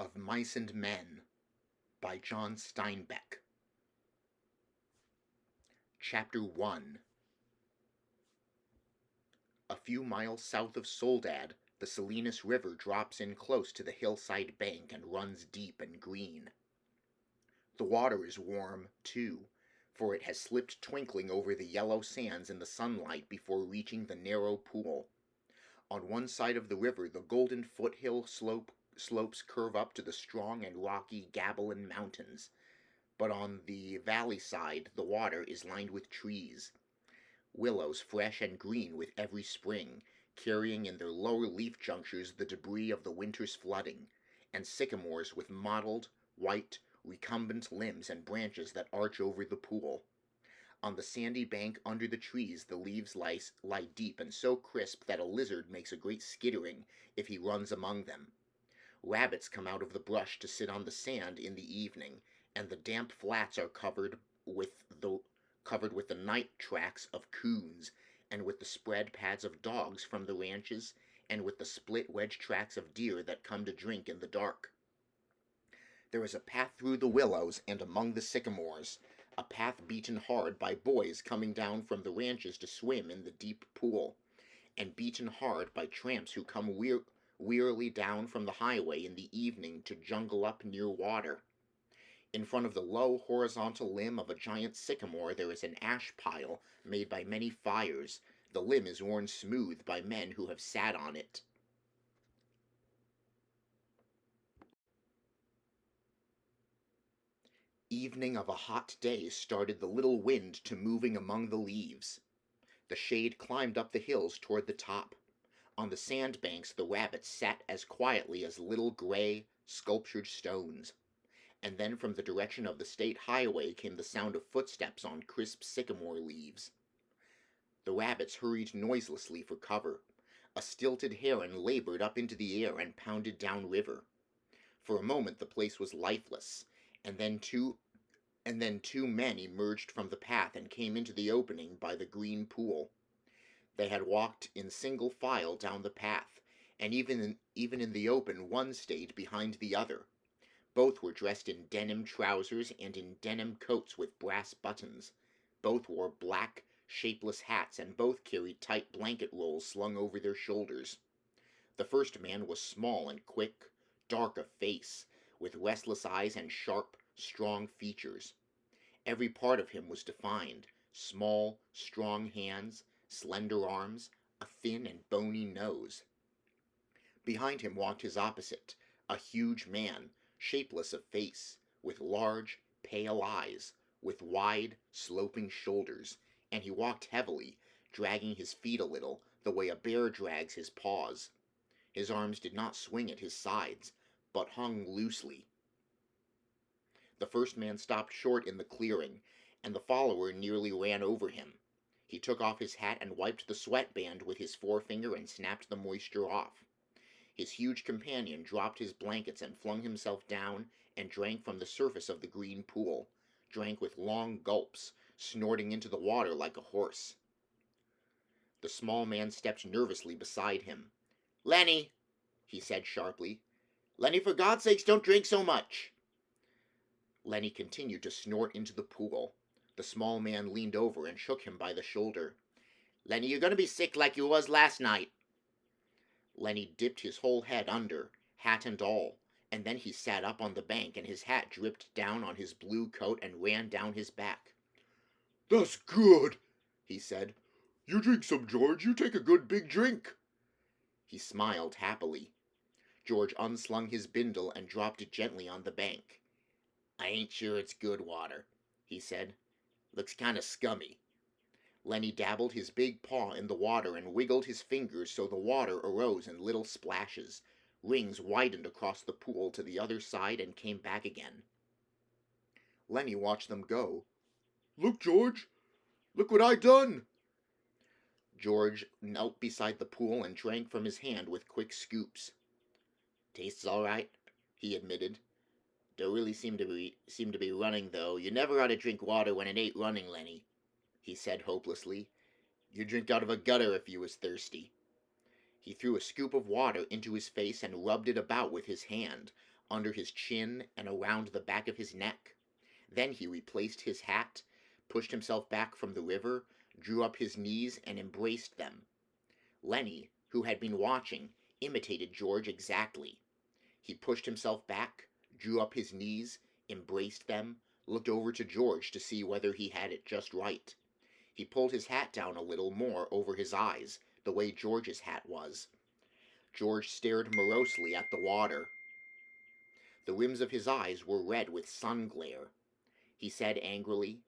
of Mice and Men by John Steinbeck. Chapter 1. A few miles south of Soledad, the Salinas River drops in close to the hillside bank and runs deep and green. The water is warm, too, for it has slipped twinkling over the yellow sands in the sunlight before reaching the narrow pool. On one side of the river, the golden foothill slopes curve up to the strong and rocky Gabilan Mountains, but on the valley side the water is lined with trees, willows fresh and green with every spring, carrying in their lower leaf junctures the debris of the winter's flooding, and sycamores with mottled, white, recumbent limbs and branches that arch over the pool. On the sandy bank under the trees the leaves lie deep and so crisp that a lizard makes a great skittering if he runs among them. Rabbits come out of the brush to sit on the sand in the evening, and the damp flats are covered with the night tracks of coons, and with the spread pads of dogs from the ranches, and with the split wedge tracks of deer that come to drink in the dark. There is a path through the willows and among the sycamores, a path beaten hard by boys coming down from the ranches to swim in the deep pool, and beaten hard by tramps who come wearily down from the highway in the evening to jungle up near water. In front of the low horizontal limb of a giant sycamore there is an ash pile made by many fires. The limb is worn smooth by men who have sat on it. Evening of a hot day started the little wind to moving among the leaves. The shade climbed up the hills toward the top. On the sandbanks the rabbits sat as quietly as little gray, sculptured stones. And then from the direction of the state highway came the sound of footsteps on crisp sycamore leaves. The rabbits hurried noiselessly for cover. A stilted heron labored up into the air and pounded down river. For a moment the place was lifeless, and then two men emerged from the path and came into the opening by the green pool. They had walked in single file down the path, and even in the open one stayed behind the other. Both were dressed in denim trousers and in denim coats with brass buttons. Both wore black, shapeless hats, and both carried tight blanket rolls slung over their shoulders. The first man was small and quick, dark of face, with restless eyes and sharp, strong features. Every part of him was defined: small, strong hands, slender arms, a thin and bony nose. Behind him walked his opposite, a huge man, shapeless of face, with large, pale eyes, with wide, sloping shoulders, and he walked heavily, dragging his feet a little, the way a bear drags his paws. His arms did not swing at his sides, but hung loosely. The first man stopped short in the clearing, and the follower nearly ran over him. He took off his hat and wiped the sweatband with his forefinger and snapped the moisture off. His huge companion dropped his blankets and flung himself down and drank from the surface of the green pool, drank with long gulps, snorting into the water like a horse. The small man stepped nervously beside him. "Lenny," he said sharply. "Lenny, for God's sakes, don't drink so much." Lenny continued to snort into the pool. The small man leaned over and shook him by the shoulder. "Lenny, you're going to be sick like you was last night." Lenny dipped his whole head under, hat and all, and then he sat up on the bank and his hat dripped down on his blue coat and ran down his back. "That's good," he said. "You drink some, George. You take a good big drink." He smiled happily. George unslung his bindle and dropped it gently on the bank. "I ain't sure it's good water," he said. "Looks kind of scummy." Lenny dabbled his big paw in the water and wiggled his fingers so the water arose in little splashes. Rings widened across the pool to the other side and came back again. Lenny watched them go. "Look, George! Look what I done!" George knelt beside the pool and drank from his hand with quick scoops. "Tastes all right," he admitted. "Don't really seem to be running, though. You never ought to drink water when it ain't running, Lenny," he said hopelessly. "You'd drink out of a gutter if you was thirsty." He threw a scoop of water into his face and rubbed it about with his hand. under his chin and around the back of his neck. Then he replaced his hat, pushed himself back from the river, drew up his knees, and embraced them. Lenny, who had been watching, imitated George exactly. He pushed himself back, drew up his knees, embraced them, looked over to George to see whether he had it just right. He pulled his hat down a little more over his eyes, the way George's hat was. George stared morosely at the water. The rims of his eyes were red with sun glare. He said angrily,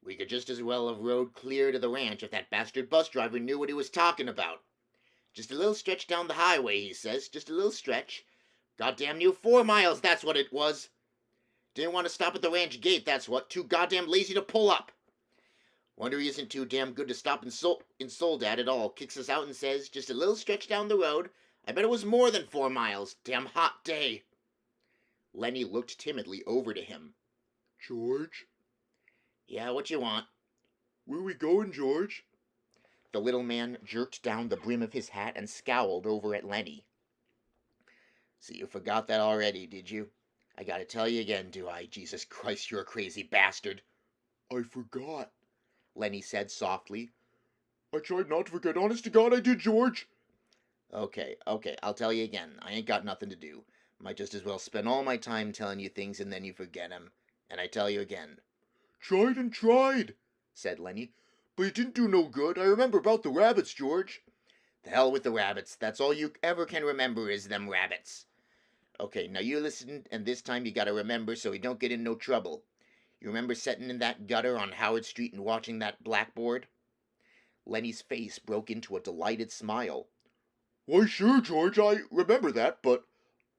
"We could just as well have rode clear to the ranch if that bastard bus driver knew what he was talking about. Just a little stretch down the highway, he says, just a little stretch. Goddamn near 4 miles, that's what it was. Didn't want to stop at the ranch gate, that's what. Too goddamn lazy to pull up. Wonder he isn't too damn good to stop in Soledad at all. Kicks us out and says, just a little stretch down the road. I bet it was more than 4 miles. Damn hot day." Lenny looked timidly over to him. "George?" "Yeah, what you want?" "Where we going, George?" The little man jerked down the brim of his hat and scowled over at Lenny. "So you forgot that already, did you? I gotta tell you again, do I? Jesus Christ, you're a crazy bastard." "I forgot," Lenny said softly. "I tried not to forget. Honest to God, I did, George." Okay, I'll tell you again. I ain't got nothing to do. Might just as well spend all my time telling you things and then you forget 'em. And I tell you again. "Tried and tried," said Lenny. "but it didn't do no good. I remember about the rabbits, George." "The hell with the rabbits. That's all you ever can remember is them rabbits. Okay, now you listen, and this time you gotta remember so we don't get in no trouble. You remember setting in that gutter on Howard Street and watching that blackboard?" Lenny's face broke into a delighted smile. "Why, sure, George, I remember that, but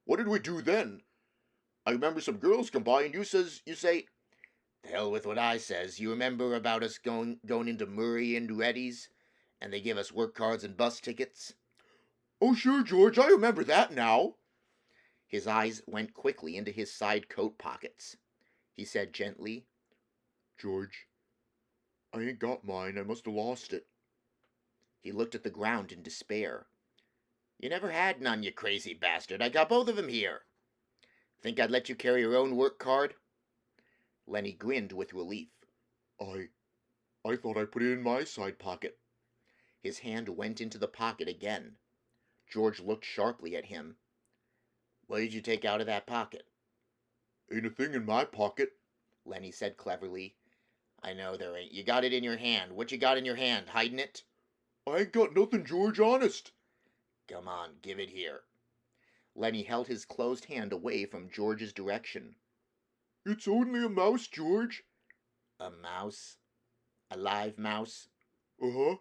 what did we do then? I remember some girls come by and you say, "The hell with what I says. You remember about us going into Murray and Reddy's, and they give us work cards and bus tickets?" "Oh, sure, George, I remember that now." His eyes went quickly into his side coat pockets. He said gently, "George, I ain't got mine. I must have lost it." He looked at the ground in despair. "You never had none, you crazy bastard. I got both of 'em here. Think I'd let you carry your own work card?" Lenny grinned with relief. I thought I put it in my side pocket." His hand went into the pocket again. George looked sharply at him. "What did you take out of that pocket?" "Ain't a thing in my pocket," Lenny said cleverly. "I know there ain't. You got it in your hand. What you got in your hand? Hiding it?" "I ain't got nothing, George, honest." "Come on, give it here." Lenny held his closed hand away from George's direction. "It's only a mouse, George." "A mouse? A live mouse?" "Uh-huh.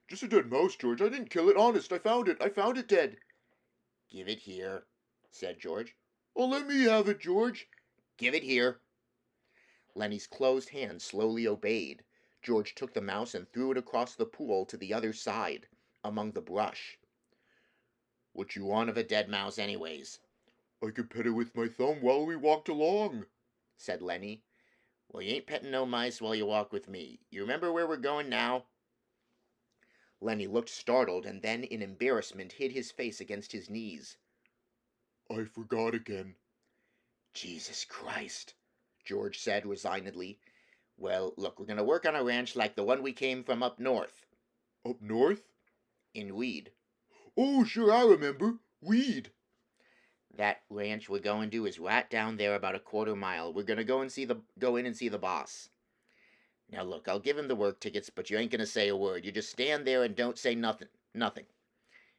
Just a dead mouse, George. I didn't kill it, honest. I found it dead." "Give it here," said George. "Oh, let me have it, George." "Give it here." Lenny's closed hand slowly obeyed. George took the mouse and threw it across the pool to the other side, among the brush. "What you want of a dead mouse, anyways?" "I could pet it with my thumb while we walked along," said Lenny. "Well, you ain't petting no mice while you walk with me. You remember where we're going now?" Lenny looked startled and then in embarrassment hid his face against his knees. "I forgot again." "Jesus Christ," George said resignedly. "Well, look, we're going to work on a ranch like the one we came from up north." "Up north?" "In Weed." "Oh, sure, I remember. Weed." "That ranch we're going to is right down there about a quarter mile. We're going to go in and see the boss. Now look, I'll give him the work tickets, but you ain't going to say a word. You just stand there and don't say nothing. Nothing.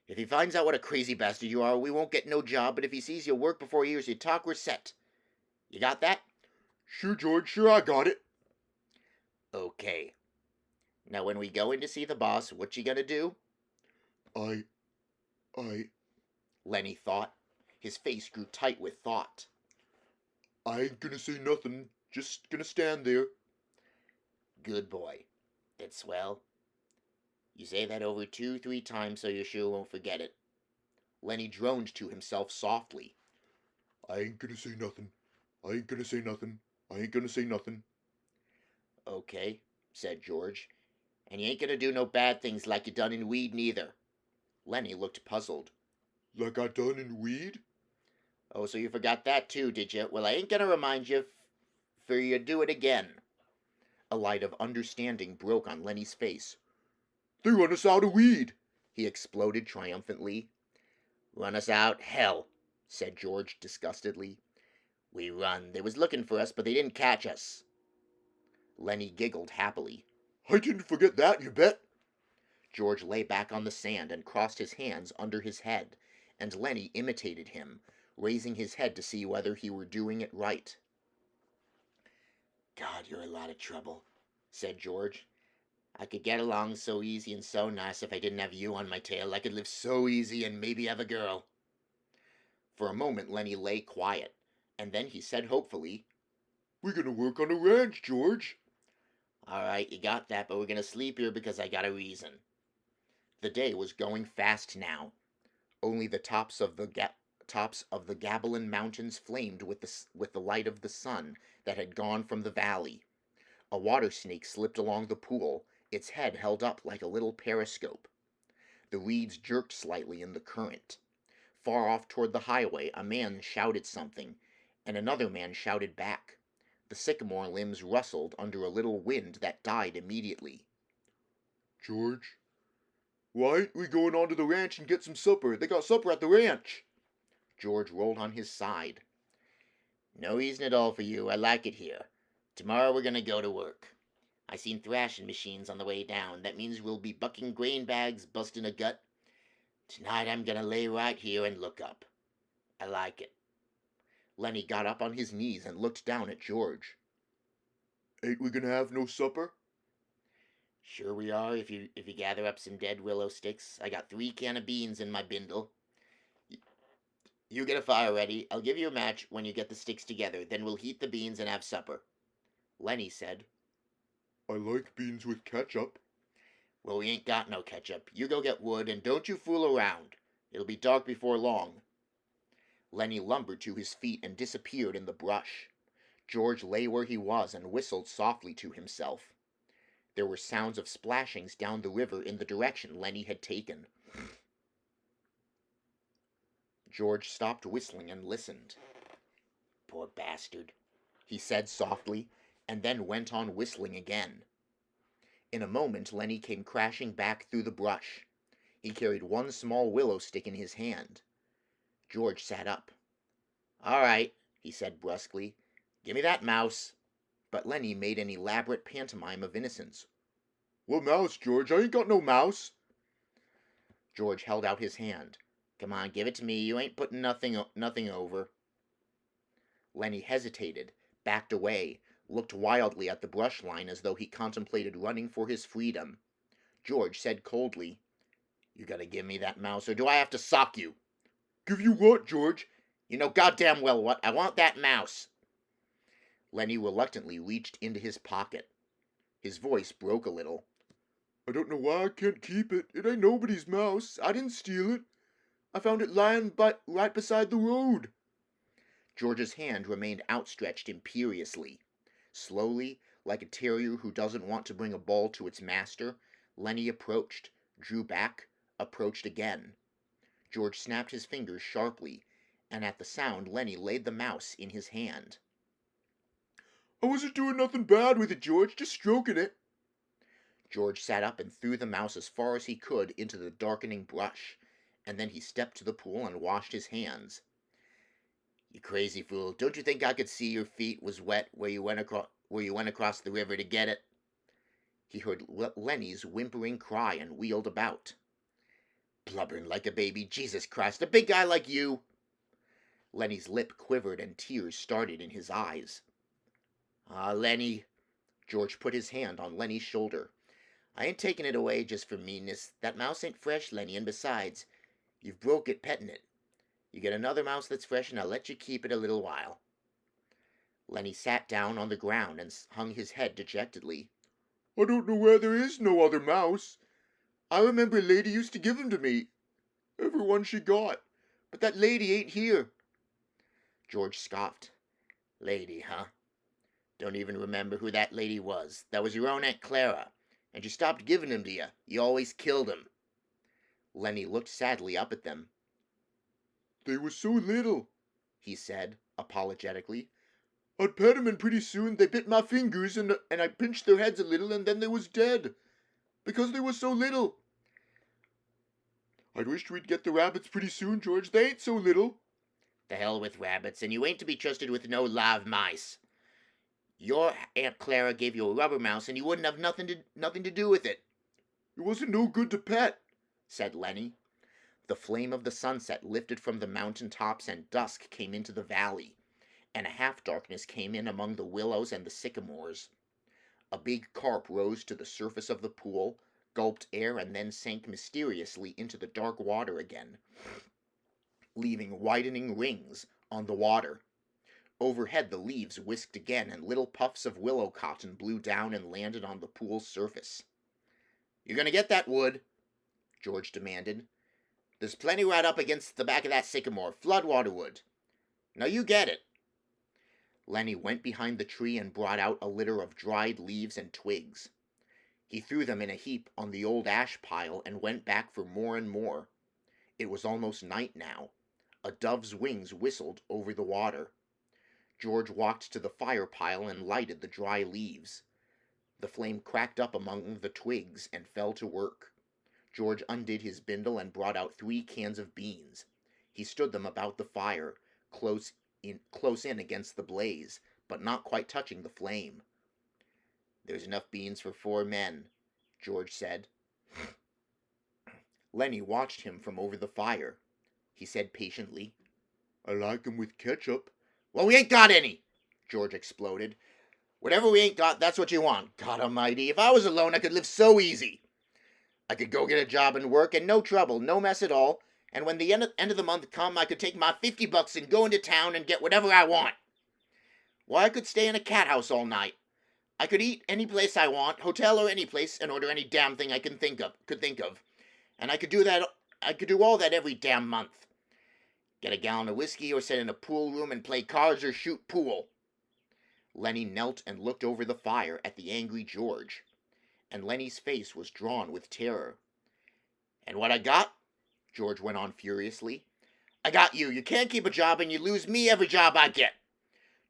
If he finds out what a crazy bastard you are, we won't get no job, but if he sees you work before he hears you talk, we're set. You got that?" "Sure, George, sure, I got it." "Okay. Now when we go in to see the boss, what you gonna do?" I Lenny thought. His face grew tight with thought. "I ain't gonna say nothing. Just gonna stand there." "Good boy. That's swell. You say that over 2-3 times so you sure won't forget it." Lenny droned to himself softly. "I ain't gonna say nothing. I ain't gonna say nothing. I ain't gonna say nothing." "Okay," said George. "And you ain't gonna do no bad things like you done in Weed neither." Lenny looked puzzled. "Like I done in Weed?" Oh, so you forgot that too, did you? Well, I ain't gonna remind you for you do it again. A light of understanding broke on Lenny's face. They run us out of weed, He exploded triumphantly. Run us out? Hell, said George disgustedly. We run. They was looking for us, but they didn't catch us. Lenny giggled happily. I didn't forget that, you bet. George lay back on the sand and crossed his hands under his head, and Lenny imitated him, raising his head to see whether he were doing it right. God, you're a lot of trouble, said George. I could get along so easy and so nice if I didn't have you on my tail. I could live so easy and maybe have a girl. For a moment Lenny lay quiet, and then he said hopefully, We're gonna work on a ranch, George. All right, you got that, but we're gonna sleep here because I got a reason. The day was going fast now. Only the tops of the Gabalin Mountains flamed with the light of the sun that had gone from the valley. A water snake slipped along the pool, its head held up like a little periscope. The reeds jerked slightly in the current. Far off toward the highway, a man shouted something, and another man shouted back. The sycamore limbs rustled under a little wind that died immediately. George, why ain't we going on to the ranch and get some supper? They got supper at the ranch. George rolled on his side. No reason at all for you. I like it here. Tomorrow we're gonna go to work. I seen thrashing machines on the way down. That means we'll be bucking grain bags, busting a gut. Tonight I'm gonna lay right here and look up. I like it. Lenny got up on his knees and looked down at George. Ain't we gonna have no supper? Sure we are, if you gather up some dead willow sticks. I got 3 cans of beans in my bindle. You get a fire ready. I'll give you a match when you get the sticks together. Then we'll heat the beans and have supper. Lenny said, I like beans with ketchup. Well, we ain't got no ketchup. You go get wood, and don't you fool around. It'll be dark before long. Lenny lumbered to his feet and disappeared in the brush. George lay where he was and whistled softly to himself. There were sounds of splashings down the river in the direction Lenny had taken. George stopped whistling and listened. Poor bastard, he said softly, and then went on whistling again. In a moment Lenny came crashing back through the brush. He carried one small willow stick in his hand. George sat up. All right, he said brusquely. Give me that mouse. But Lenny made an elaborate pantomime of innocence. What mouse, George? I ain't got no mouse. George held out his hand. Come on, give it to me. You ain't putting nothing over. Lenny hesitated, backed away, looked wildly at the brush line as though he contemplated running for his freedom. George said coldly, You gotta give me that mouse, or do I have to sock you? Give you what, George? You know goddamn well what. I want that mouse. Lenny reluctantly reached into his pocket. His voice broke a little. I don't know why I can't keep it. It ain't nobody's mouse. I didn't steal it. I found it lying right beside the road. George's hand remained outstretched imperiously. Slowly, like a terrier who doesn't want to bring a ball to its master, Lenny approached, drew back, approached again. George snapped his fingers sharply, and at the sound Lenny laid the mouse in his hand. I wasn't doing nothing bad with it, George, just stroking it. George sat up and threw the mouse as far as he could into the darkening brush, and then he stepped to the pool and washed his hands. You crazy fool, don't you think I could see your feet was wet where you went across the river to get it? He heard Lenny's whimpering cry and wheeled about. Blubbering like a baby, Jesus Christ, a big guy like you! Lenny's lip quivered and tears started in his eyes. Ah, Lenny, George put his hand on Lenny's shoulder. I ain't taking it away just for meanness. That mouse ain't fresh, Lenny, and besides, you've broke it petting it. You get another mouse that's fresh, and I'll let you keep it a little while. Lenny sat down on the ground and hung his head dejectedly. I don't know where there is no other mouse. I remember a lady used to give 'em to me. Every one she got. But that lady ain't here. George scoffed. Lady, huh? Don't even remember who that lady was. That was your own Aunt Clara. And she stopped giving 'em to you. You always killed 'em. Lenny looked sadly up at them. They were so little. he said, apologetically. I'd pet 'em and pretty soon they bit my fingers and I pinched their heads a little and then they was dead. Because they was so little. I'd wished we'd get the rabbits pretty soon, George. They ain't so little. The hell with rabbits, and you ain't to be trusted with no live mice. Your Aunt Clara gave you a rubber mouse, and you wouldn't have nothing to do with it. It wasn't no good to pet, said Lenny. The flame of the sunset lifted from the mountain tops, and dusk came into the valley, and a half-darkness came in among the willows and the sycamores. A big carp rose to the surface of the pool, gulped air, and then sank mysteriously into the dark water again, leaving widening rings on the water. Overhead the leaves whisked again, and little puffs of willow cotton blew down and landed on the pool's surface. "You gonna get that wood?" George demanded. "There's plenty right up against the back of that sycamore, floodwater wood. Now you get it." Lenny went behind the tree and brought out a litter of dried leaves and twigs. He threw them in a heap on the old ash pile and went back for more and more. It was almost night now. A dove's wings whistled over the water. George walked to the fire pile and lighted the dry leaves. The flame cracked up among the twigs and fell to work. George undid his bindle and brought out 3 cans of beans. He stood them about the fire, close in against the blaze, but not quite touching the flame. "There's enough beans for 4 men, George said. Lenny watched him from over the fire. He said patiently, "I like 'em with ketchup." "Well, we ain't got any," George exploded. "Whatever we ain't got, that's what you want. God almighty, if I was alone, I could live so easy. I could go get a job and work, and no trouble, no mess at all, and when the end of the month come, I could take my $50 and go into town and get whatever I want. Why, I could stay in a cat house all night. I could eat any place I want, hotel or any place, and order any damn thing I could think of. And I could do all that every damn month. Get a gallon of whiskey or sit in a pool room and play cards or shoot pool." Lenny knelt and looked over the fire at the angry George, and Lenny's face was drawn with terror. "And what I got?" George went on furiously. "I got you. You can't keep a job and you lose me every job I get.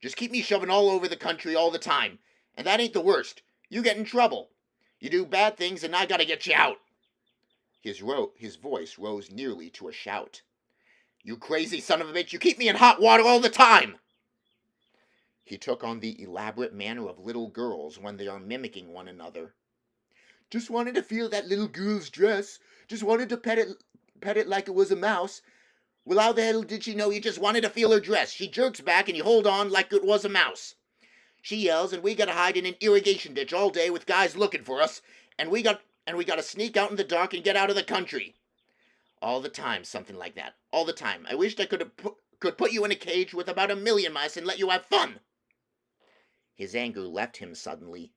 Just keep me shoving all over the country all the time. And that ain't the worst. You get in trouble. You do bad things and I gotta get you out." His voice rose nearly to a shout. "You crazy son of a bitch, you keep me in hot water all the time." He took on the elaborate manner of little girls when they are mimicking one another. "Just wanted to feel that little girl's dress. Just wanted to pet it like it was a mouse." "Well, how the hell did she know you just wanted to feel her dress? She jerks back and you hold on like it was a mouse. She yells and we gotta hide in an irrigation ditch all day with guys looking for us, and we gotta sneak out in the dark and get out of the country. All the time, something like that. All the time. I wished I could put you in a cage with about 1,000,000 mice and let you have fun." His anger left him suddenly.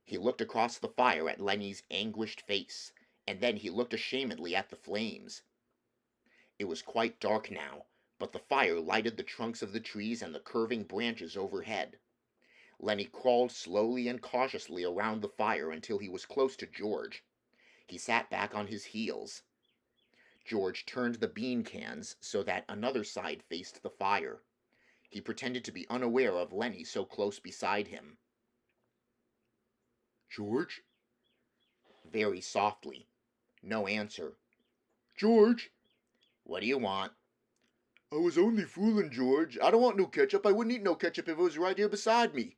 He looked across the fire at Lenny's anguished face, and then he looked ashamedly at the flames. It was quite dark now, but the fire lighted the trunks of the trees and the curving branches overhead. Lenny crawled slowly and cautiously around the fire until he was close to George. He sat back on his heels. George turned the bean cans so that another side faced the fire. He pretended to be unaware of Lenny so close beside him. "George?" Very softly. No answer. "George?" "What do you want?" "I was only fooling, George. I don't want no ketchup. I wouldn't eat no ketchup if it was right here beside me."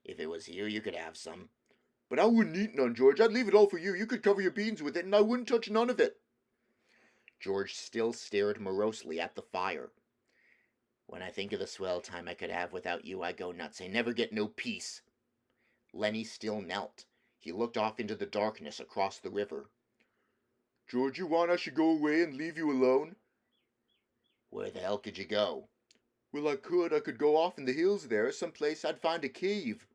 "If it was here, you could have some." "But I wouldn't eat none, George. I'd leave it all for you. You could cover your beans with it, and I wouldn't touch none of it." George still stared morosely at the fire. "When I think of the swell time I could have without you, I go nuts. I never get no peace." Lenny still knelt. He looked off into the darkness across the river. "George, you want I should go away and leave you alone?" "Where the hell could you go?" "Well, I could go off in the hills there, someplace I'd find a cave."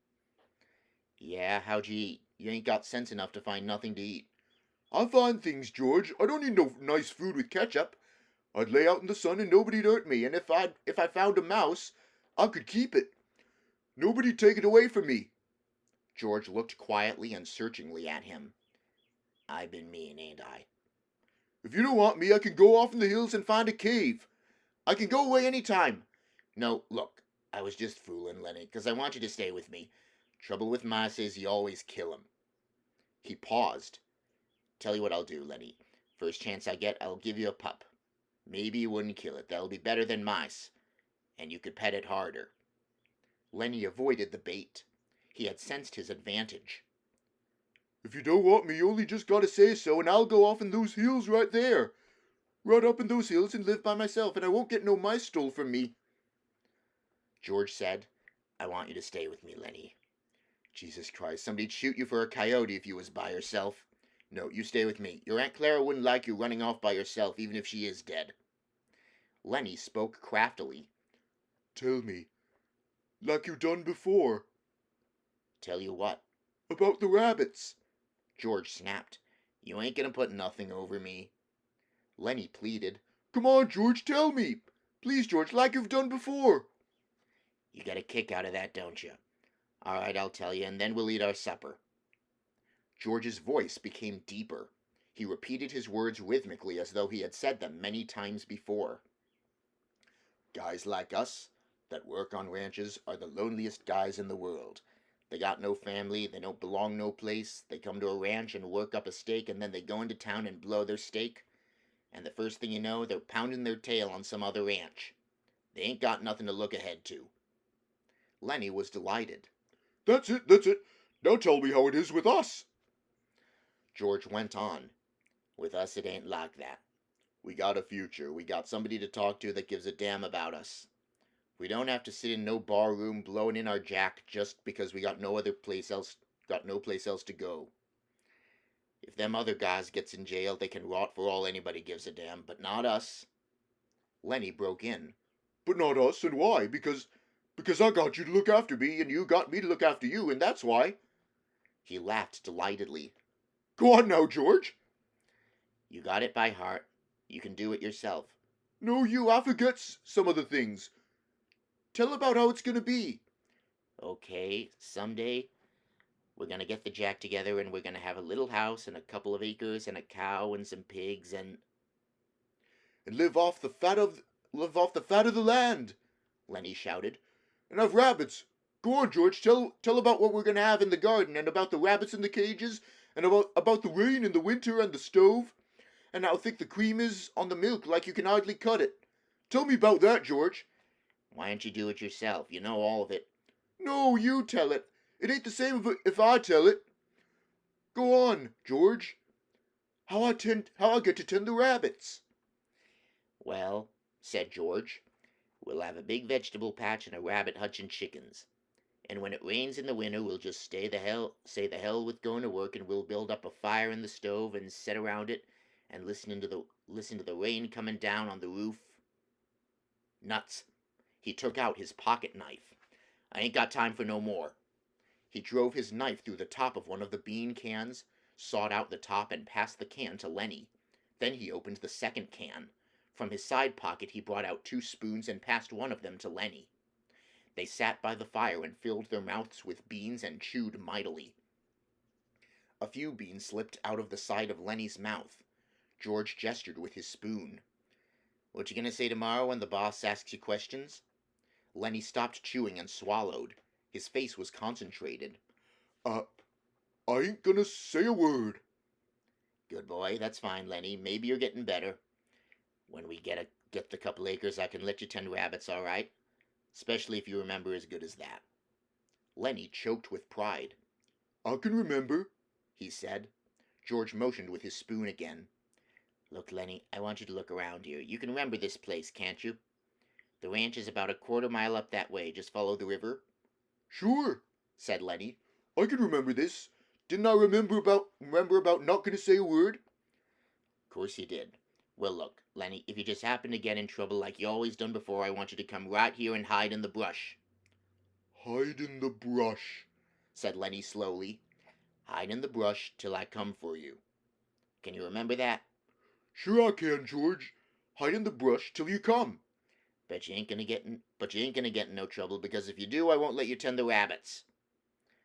"Yeah, how'd you eat? You ain't got sense enough to find nothing to eat." "I'll find things, George. I don't need no nice food with ketchup. I'd lay out in the sun and nobody'd hurt me, and if I found a mouse, I could keep it. Nobody'd take it away from me." George looked quietly and searchingly at him. "I've been mean, ain't I?" "If you don't want me, I can go off in the hills and find a cave. I can go away any time. No, look, I was just fooling, Lenny, 'cause I want you to stay with me. Trouble with mice is you always kill 'em." He paused. "Tell you what I'll do, Lenny. First chance I get, I'll give you a pup. Maybe you wouldn't kill it. That'll be better than mice. And you could pet it harder." Lenny avoided the bait. He had sensed his advantage. "If you don't want me, you only just gotta say so, and I'll go off in those hills right there. Right up in those hills and live by myself, and I won't get no mice stole from me." George said, "I want you to stay with me, Lenny. Jesus Christ, somebody'd shoot you for a coyote if you was by yourself. No, you stay with me. Your Aunt Clara wouldn't like you running off by yourself, even if she is dead." Lenny spoke craftily. "Tell me, like you done before, "Tell you what?" about the rabbits." George snapped. "You ain't gonna put nothing over me." Lenny pleaded. "Come on, George, tell me. Please, George, like you've done before." "You get a kick out of that, don't you? All right, I'll tell you, and then we'll eat our supper." George's voice became deeper. He repeated his words rhythmically as though he had said them many times before. "Guys like us that work on ranches are the loneliest guys in the world. They got no family, they don't belong no place, they come to a ranch and work up a stake, and then they go into town and blow their stake, and the first thing you know, they're pounding their tail on some other ranch. They ain't got nothing to look ahead to." Lenny was delighted. That's it, that's it. Now tell me how it is with us." George went on. "With us it ain't like that. We got a future. We got somebody to talk to that gives a damn about us. We don't have to sit in no bar room blowing in our jack just because we got no place else to go. If them other guys gets in jail, they can rot for all anybody gives a damn, but not us." Lenny broke in. "But not us, and why? Because I got you to look after me, and you got me to look after you, and that's why." He laughed delightedly. "Go on now, George." "You got it by heart. You can do it yourself." "No, I forget some of the things. Tell about how it's gonna be." "Okay, someday we're gonna get the jack together, and we're gonna have a little house and a couple of acres and a cow and some pigs "And live off the fat of the land," Lenny shouted. "and have rabbits. Go on, George. Tell about what we're gonna have in the garden, and about the rabbits in the cages, and about the rain in the winter and the stove, and how thick the cream is on the milk, like you can hardly cut it. Tell me about that, George." "Why don't you do it yourself? You know all of it." "No, you tell it. It ain't the same if I tell it. Go on, George. How I get to tend the rabbits." "Well," said George, "we'll have a big vegetable patch and a rabbit hutch and chickens. And when it rains in the winter, we'll just say the hell with going to work, and we'll build up a fire in the stove and sit around it and listen to the rain coming down on the roof." Nuts. He took out his pocket knife. "I ain't got time for no more." He drove his knife through the top of one of the bean cans, sawed out the top, and passed the can to Lenny. Then he opened the second can. From his side pocket he brought out 2 spoons and passed one of them to Lenny. They sat by the fire and filled their mouths with beans and chewed mightily. A few beans slipped out of the side of Lenny's mouth. George gestured with his spoon. "What you gonna say tomorrow when the boss asks you questions?" Lenny stopped chewing and swallowed. His face was concentrated. I ain't gonna say a word." "Good boy, that's fine, Lenny. Maybe you're getting better. When we get the couple acres, I can let you tend rabbits, all right? Especially if you remember as good as that." Lenny choked with pride. "I can remember," he said. George motioned with his spoon again. "Look, Lenny, I want you to look around here. You can remember this place, can't you? The ranch is about a quarter mile up that way. Just follow the river." "Sure," said Lenny. "I can remember this. Didn't I remember about not gonna say a word?" "Of course you did. Well, look, Lenny, if you just happen to get in trouble like you always done before, I want you to come right here and hide in the brush." "Hide in the brush," said Lenny slowly. "Hide in the brush till I come for you. Can you remember that?" "Sure I can, George. Hide in the brush till you come." But you ain't gonna get in no trouble, because if you do, I won't let you tend the rabbits."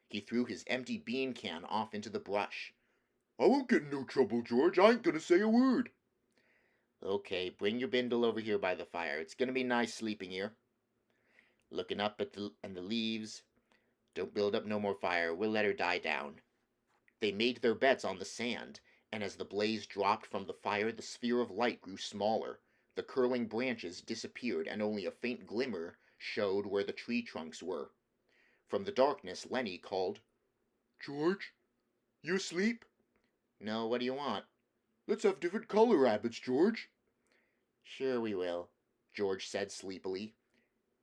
He threw his empty bean can off into the brush. "I won't get in no trouble, George. I ain't gonna say a word." Okay, bring your bindle over here by the fire. It's gonna be nice sleeping here. Looking up at the leaves. Don't build up no more fire. We'll let her die down. They made their beds on the sand, and as the blaze dropped from the fire, the sphere of light grew smaller. The curling branches disappeared, and only a faint glimmer showed where the tree trunks were. From the darkness, Lenny called, George, you asleep? "No, what do you want?" Let's have different color rabbits, George. "Sure we will," George said sleepily.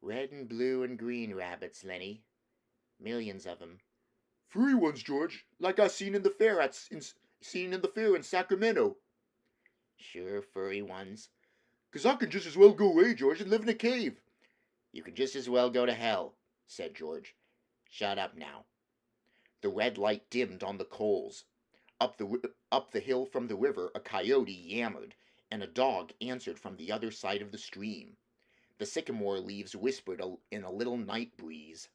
"Red and blue and green rabbits, Lenny. Millions of 'em." Furry ones, George, like I seen in the fair in Sacramento. "Sure, furry ones." "'Cause I can just as well go away, George, and live in a cave." "You can just as well go to hell," said George. "Shut up now." The red light dimmed on the coals. Up the hill from the river a coyote yammered, and a dog answered from the other side of the stream. The sycamore leaves whispered in a little night breeze.